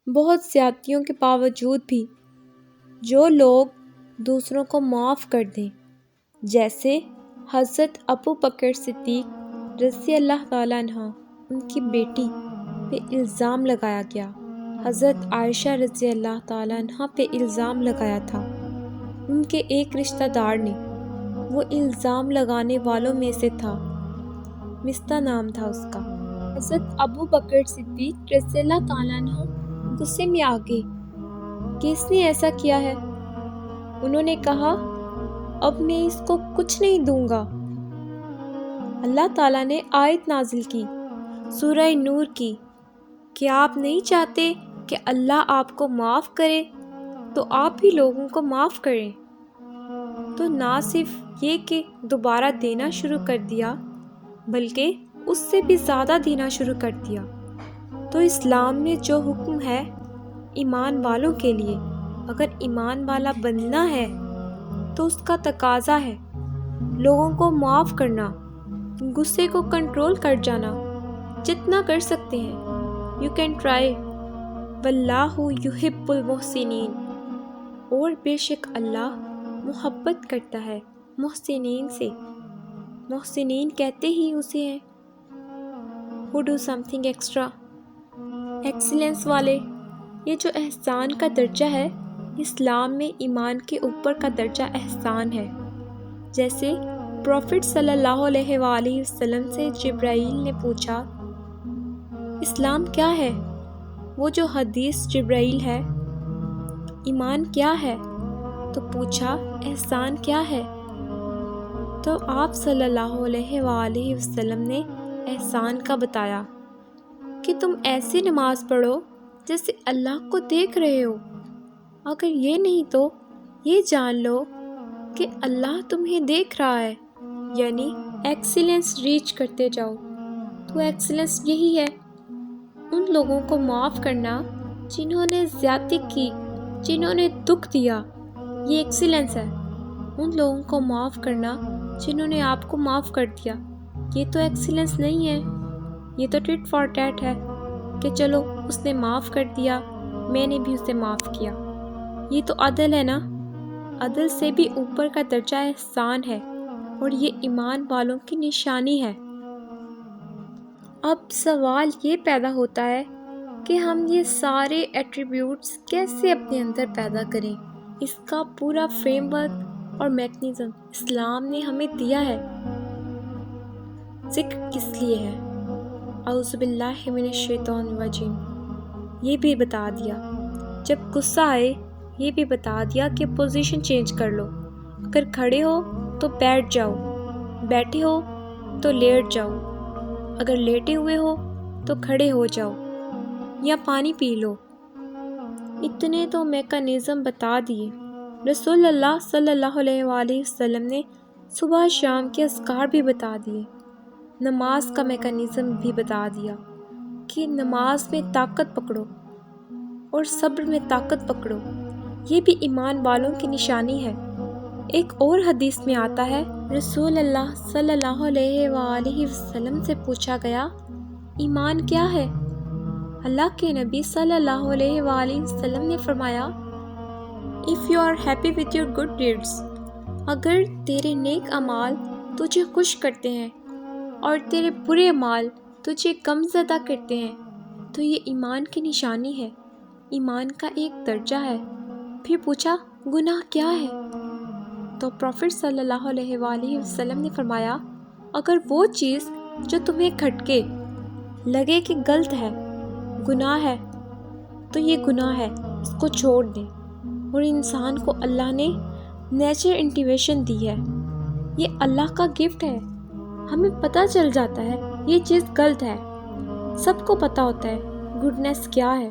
بہت زیادتیوں کے باوجود بھی جو لوگ دوسروں کو معاف کر دیں، جیسے حضرت ابو بکر صدیق رضی اللہ تعالیٰ عنہ، ان کی بیٹی پہ الزام لگایا گیا، حضرت عائشہ رضی اللہ تعالیٰ عنہ پہ الزام لگایا تھا ان کے ایک رشتہ دار نے، وہ الزام لگانے والوں میں سے تھا، مستہ نام تھا اس کا۔ حضرت ابو بکر صدیق رضی اللہ تعالیٰ عنہ غصے میں آ گئے کہ اس نے ایسا کیا ہے۔ انہوں نے کہا اب میں اس کو کچھ نہیں دوں گا۔ اللہ تعالیٰ نے آیت نازل کی سورہ نور کی کہ آپ نہیں چاہتے کہ اللہ آپ کو معاف کرے تو آپ بھی لوگوں کو معاف کریں۔ تو نہ صرف یہ کہ دوبارہ دینا شروع کر دیا بلکہ اس سے بھی زیادہ دینا شروع کر دیا۔ تو اسلام میں جو حکم ہے ایمان والوں کے لیے، اگر ایمان والا بننا ہے تو اس کا تقاضا ہے لوگوں کو معاف کرنا، غصے کو کنٹرول کر جانا، جتنا کر سکتے ہیں۔ یو کین ٹرائی، واللہ یحب المحسنین، اور بے شک اللہ محبت کرتا ہے محسنین سے۔ محسنین کہتے ہی اسے ہیں who do something extra، excellence والے۔ یہ جو احسان کا درجہ ہے، اسلام میں ایمان کے اوپر کا درجہ احسان ہے۔ جیسے پروفٹ صلی اللہ علیہ وآلہ وسلم سے جبرائیل نے پوچھا اسلام کیا ہے؟ وہ جو حدیث جبرائیل ہے، ایمان کیا ہے؟ تو پوچھا احسان کیا ہے؟ تو آپ صلی اللہ علیہ وآلہ وسلم نے احسان کا بتایا کہ تم ایسی نماز پڑھو جیسے اللہ کو دیکھ رہے ہو، اگر یہ نہیں تو یہ جان لو کہ اللہ تمہیں دیکھ رہا ہے، یعنی ایکسیلنس ریچ کرتے جاؤ۔ تو ایکسیلنس یہی ہے، ان لوگوں کو معاف کرنا جنہوں نے زیادتی کی، جنہوں نے دکھ دیا، یہ ایکسیلنس ہے۔ ان لوگوں کو معاف کرنا جنہوں نے آپ کو معاف کر دیا، یہ تو ایکسیلنس نہیں ہے، یہ تو ٹٹ فار ٹیٹ ہے کہ چلو اس نے معاف کر دیا، میں نے بھی اسے معاف کیا۔ یہ تو عدل ہے نا، عدل سے بھی اوپر کا درجہ احسان ہے، اور یہ ایمان والوں کی نشانی ہے۔ اب سوال یہ پیدا ہوتا ہے کہ ہم یہ سارے ایٹریبیوٹس کیسے اپنے اندر پیدا کریں؟ اس کا پورا فریم ورک اور میکنزم اسلام نے ہمیں دیا ہے۔ ذکر کس لیے ہے؟ اعوذ باللہ من الشیطان الرجیم، یہ بھی بتا دیا۔ جب غصہ آئے یہ بھی بتا دیا کہ پوزیشن چینج کر لو، اگر کھڑے ہو تو بیٹھ جاؤ، بیٹھے ہو تو لیٹ جاؤ، اگر لیٹے ہوئے ہو تو کھڑے ہو جاؤ، یا پانی پی لو۔ اتنے تو میکانزم بتا دیے۔ رسول اللہ صلی اللہ علیہ وآلہ وسلم نے صبح شام کے اذکار بھی بتا دیے، نماز کا میکانزم بھی بتا دیا کہ نماز میں طاقت پکڑو اور صبر میں طاقت پکڑو، یہ بھی ایمان والوں کی نشانی ہے۔ ایک اور حدیث میں آتا ہے رسول اللہ صلی اللہ علیہ وآلہ وسلم سے پوچھا گیا ایمان کیا ہے؟ اللہ کے نبی صلی اللہ علیہ وآلہ وسلم نے فرمایا If you are happy with your good deeds، اگر تیرے نیک اعمال تجھے خوش کرتے ہیں اور تیرے برے اعمال تجھے غمزدہ کرتے ہیں تو یہ ایمان کی نشانی ہے، ایمان کا ایک درجہ ہے۔ پھر پوچھا گناہ کیا ہے؟ تو پروفٹ صلی اللہ علیہ وآلہ وسلم نے فرمایا اگر وہ چیز جو تمہیں کھٹکے لگے کہ غلط ہے، گناہ ہے، تو یہ گناہ ہے، اس کو چھوڑ دیں۔ اور انسان کو اللہ نے نیچر انٹیویشن دی ہے، یہ اللہ کا گفٹ ہے، ہمیں پتہ چل جاتا ہے یہ چیز غلط ہے، سب کو پتہ ہوتا ہے گڈنس کیا ہے،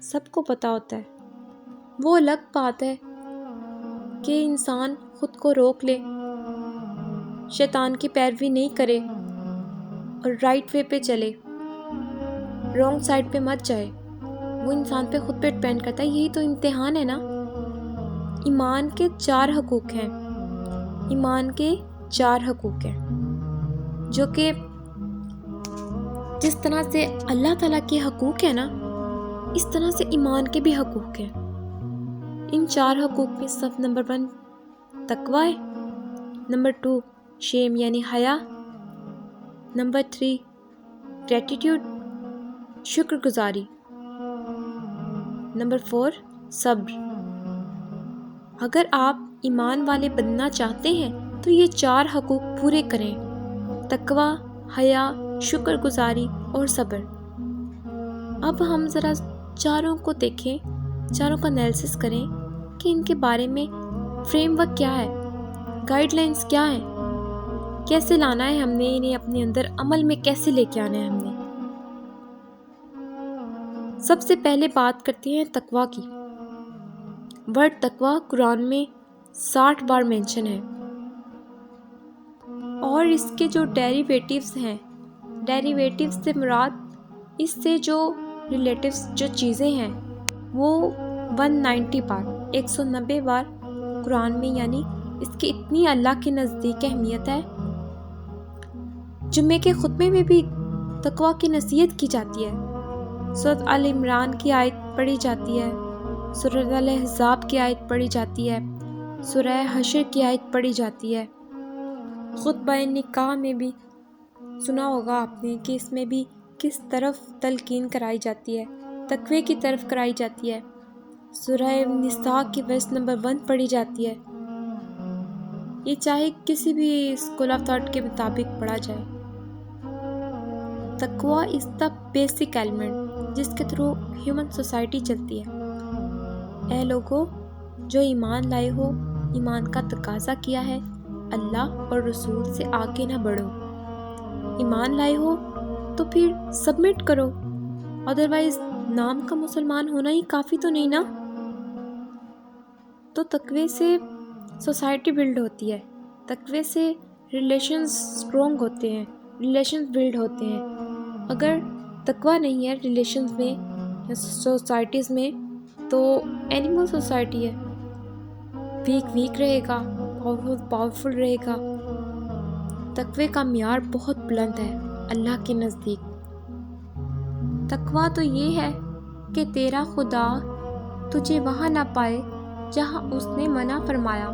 سب کو پتہ ہوتا ہے۔ وہ الگ بات ہے کہ انسان خود کو روک لے، شیطان کی پیروی نہیں کرے اور رائٹ وے پہ چلے، رونگ سائڈ پہ مت جائے، وہ انسان پہ خود پہ ڈپینڈ کرتا ہے۔ یہی تو امتحان ہے نا۔ ایمان کے 4 حقوق ہیں، ایمان کے 4 حقوق ہیں جو کہ جس طرح سے اللہ تعالیٰ کے حقوق ہیں نا، اس طرح سے ایمان کے بھی حقوق ہیں۔ ان 4 حقوق میں صف نمبر 1 تقوی ہے، نمبر 2 شیم یعنی حیا، نمبر 3 گریٹیٹیوڈ شکر گزاری، نمبر 4 صبر۔ اگر آپ ایمان والے بننا چاہتے ہیں تو یہ 4 حقوق پورے کریں: تقوی، حیا، شکر گزاری اور صبر۔ اب ہم ذرا چاروں کو دیکھیں، چاروں کا انالیسس کریں کہ ان کے بارے میں فریم ورک کیا ہے، گائیڈ لائنز کیا ہیں، کیسے لانا ہے ہم نے انہیں اپنے اندر، عمل میں کیسے لے کے آنا ہے ہم نے۔ سب سے پہلے بات کرتے ہیں تقوی کی۔ ورڈ تقوی قرآن میں 60 بار مینشن ہے، اور اس کے جو ڈیریویٹیوز ہیں، ڈیریویٹیوز سے مراد اس سے جو ریلیٹیوز جو چیزیں ہیں وہ 190 بار 190 بار قرآن میں، یعنی اس کی اتنی اللہ کے نزدیک اہمیت ہے۔ جمعے کے خطبے میں بھی تقوی کی نصیحت کی جاتی ہے، سورۃ آل عمران کی آیت پڑھی جاتی ہے، سورۃ الاحزاب کی آیت پڑھی جاتی ہے، سورہ حشر کی آیت پڑھی جاتی ہے۔ خطبہ نکاح میں بھی سنا ہوگا آپ نے کہ اس میں بھی کس طرف تلقین کرائی جاتی ہے، تقوی کی طرف کرائی جاتی ہے۔ سورہ نساء کی ورس نمبر 1 پڑھی جاتی ہے، یہ چاہے کسی بھی اسکول آف تھاٹ کے مطابق پڑھا جائے۔ تقوی از دا بیسک ایلیمنٹ جس کے تھرو ہیومن سوسائٹی چلتی ہے۔ اے لوگو جو ایمان لائے ہو، ایمان کا تقاضا کیا ہے، اللہ اور رسول سے آگے نہ بڑھو۔ ایمان لائے ہو تو پھر سبمٹ کرو، ادروائز نام کا مسلمان ہونا ہی کافی تو نہیں نا۔ تو تقوی سے سوسائٹی بلڈ ہوتی ہے، تقوی سے ریلیشنز اسٹرونگ ہوتے ہیں، ریلیشنز بلڈ ہوتے ہیں۔ اگر تقوی نہیں ہے ریلیشنز میں یا سوسائٹیز میں تو اینیمل سوسائٹی ہے، ویک رہے گا، پاورفل رہے گا۔ تقوی کا معیار بہت بلند ہے اللہ کے نزدیک۔ تقوی تو یہ ہے کہ تیرا خدا تجھے وہاں نہ پائے جہاں اس نے منع فرمایا۔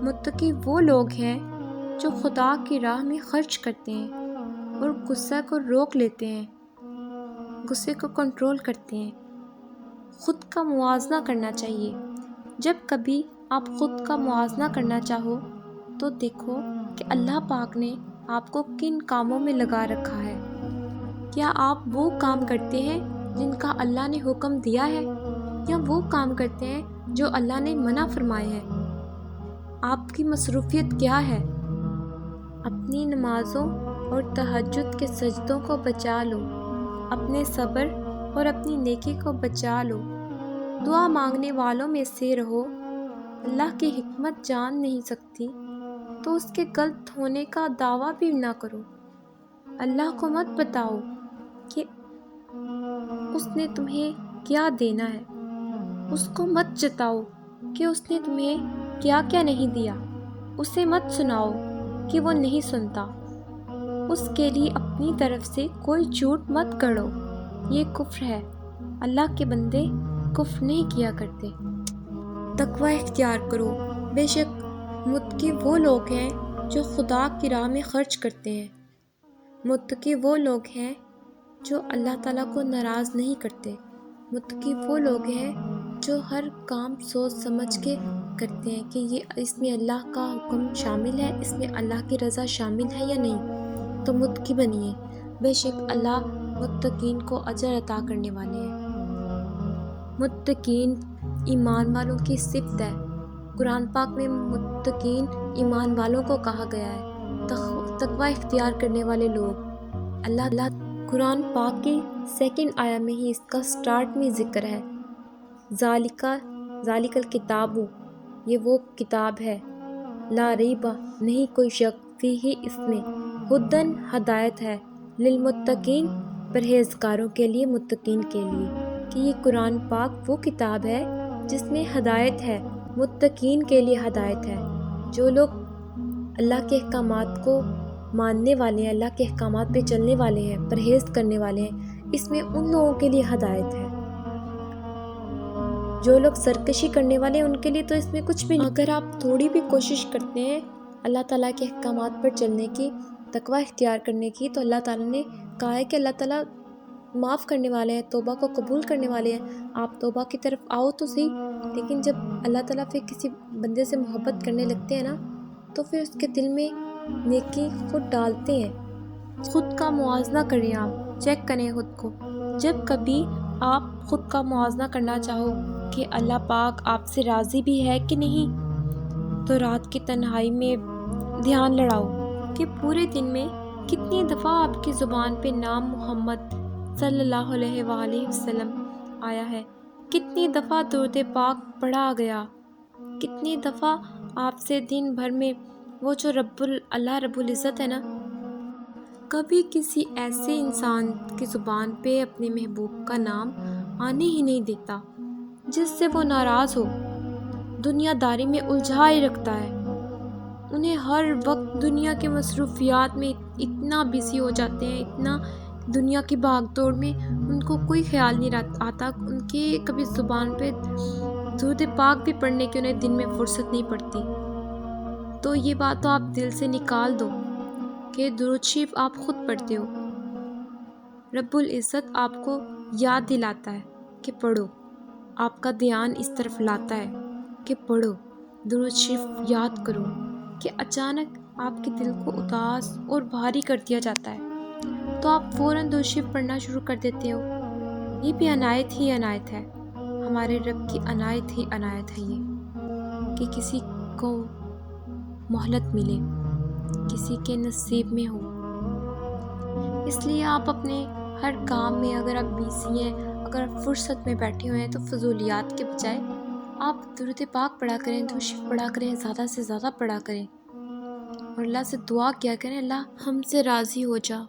متقی وہ لوگ ہیں جو خدا کی راہ میں خرچ کرتے ہیں اور غصہ کو روک لیتے ہیں، غصے کو کنٹرول کرتے ہیں۔ خود کا موازنہ کرنا چاہیے۔ جب کبھی آپ خود کا موازنہ کرنا چاہو تو دیکھو کہ اللہ پاک نے آپ کو کن کاموں میں لگا رکھا ہے۔ کیا آپ وہ کام کرتے ہیں جن کا اللہ نے حکم دیا ہے، یا وہ کام کرتے ہیں جو اللہ نے منع فرمائے ہیں؟ آپ کی مصروفیت کیا ہے؟ اپنی نمازوں اور تہجد کے سجدوں کو بچا لو، اپنے صبر اور اپنی نیکی کو بچا لو۔ دعا مانگنے والوں میں سے رہو۔ اللہ کی حکمت جان نہیں سکتی تو اس کے غلط ہونے کا دعویٰ بھی نہ کرو۔ اللہ کو مت بتاؤ کہ اس نے تمہیں کیا دینا ہے، اس کو مت جتاؤ کہ اس نے تمہیں کیا کیا نہیں دیا، اسے مت سناؤ کہ وہ نہیں سنتا۔ اس کے لیے اپنی طرف سے کوئی جھوٹ مت گڑھو، یہ کفر ہے۔ اللہ کے بندے کفر نہیں کیا کرتے۔ تقوی اختیار کرو۔ بے شک متقی وہ لوگ ہیں جو خدا کی راہ میں خرچ کرتے ہیں۔ متقی وہ لوگ ہیں جو اللہ تعالیٰ کو ناراض نہیں کرتے۔ متقی وہ لوگ ہیں جو ہر کام سوچ سمجھ کے کرتے ہیں کہ یہ اس میں اللہ کا حکم شامل ہے، اس میں اللہ کی رضا شامل ہے یا نہیں۔ تو متقی بنیے۔ بے شک اللہ متقین کو اجر عطا کرنے والے ہیں۔ متقین ایمان والوں کی صفت ہے۔ قرآن پاک میں متقین ایمان والوں کو کہا گیا ہے، تقوی اختیار کرنے والے لوگ۔ اللہ قرآن پاک کی 2 آیہ میں ہی اس کا سٹارٹ میں ذکر ہے، ذالک الکتاب، یہ وہ کتاب ہے، لا ریب، نہیں کوئی شک، فیہ، اس میں، ھدی، ہدایت ہے، للمتقین، پرہیزگاروں کے لیے، متقین کے لیے، کہ یہ قرآن پاک وہ کتاب ہے جس میں ہدایت ہے، متقین کے لیے ہدایت ہے۔ جو لوگ اللہ کے احکامات کو ماننے والے ہیں، اللہ کے احکامات پہ چلنے والے ہیں، پرہیز کرنے والے ہیں، اس میں ان لوگوں کے لیے ہدایت ہے۔ جو لوگ سرکشی کرنے والے ہیں ان کے لیے تو اس میں کچھ بھی نہیں۔ اگر آپ تھوڑی بھی کوشش کرتے ہیں اللہ تعالیٰ کے احکامات پر چلنے کی، تقوی اختیار کرنے کی، تو اللہ تعالیٰ نے کہا ہے کہ اللہ تعالیٰ معاف کرنے والے ہیں، توبہ کو قبول کرنے والے ہیں۔ آپ توبہ کی طرف آؤ تو صحیح، لیکن جب اللہ تعالیٰ پھر کسی بندے سے محبت کرنے لگتے ہیں نا، تو پھر اس کے دل میں نیکی خود ڈالتے ہیں۔ خود کا موازنہ کریں، آپ چیک کریں خود کو۔ جب کبھی آپ خود کا موازنہ کرنا چاہو کہ اللہ پاک آپ سے راضی بھی ہے کہ نہیں، تو رات کی تنہائی میں دھیان لڑاؤ کہ پورے دن میں کتنی دفعہ آپ کی زبان پہ نام محمد صلی اللہ علیہ وآلہ وسلم آیا ہے، کتنی دفعہ درود پاک پڑھا گیا، کتنی دفعہ آپ سے دن بھر میں وہ جو اللہ رب العزت ہے نا، کبھی کسی ایسے انسان کی زبان پہ اپنے محبوب کا نام آنے ہی نہیں دیتا جس سے وہ ناراض ہو، دنیا داری میں الجھائے رکھتا ہے، انہیں ہر وقت دنیا کے مصروفیات میں اتنا بزی ہو جاتے ہیں، اتنا دنیا کی بھاگ دوڑ میں ان کو کوئی خیال نہیں آتا، ان کے کبھی زبان پہ درود پاک بھی پڑھنے کی انہیں دن میں فرصت نہیں پڑتی۔ تو یہ بات تو آپ دل سے نکال دو کہ درود شریف آپ خود پڑھتے ہو، رب العزت آپ کو یاد دلاتا ہے کہ پڑھو، آپ کا دھیان اس طرف لاتا ہے کہ پڑھو، درود شریف یاد کرو، کہ اچانک آپ کے دل کو اداس اور بھاری کر دیا جاتا ہے تو آپ فوراً درود شریف پڑھنا شروع کر دیتے ہو۔ یہ بھی عنایت ہی عنایت ہے، ہمارے رب کی عنایت ہی عنایت ہے یہ، کہ کسی کو مہلت ملے، کسی کے نصیب میں ہو۔ اس لیے آپ اپنے ہر کام میں اگر آپ بیزی ہیں، اگر آپ فرصت میں بیٹھے ہوئے ہیں، تو فضولیات کے بجائے آپ درود پاک پڑھا کریں، درود شریف پڑھا کریں، زیادہ سے زیادہ پڑھا کریں، اور اللہ سے دعا کیا کریں اللہ ہم سے راضی ہو جا۔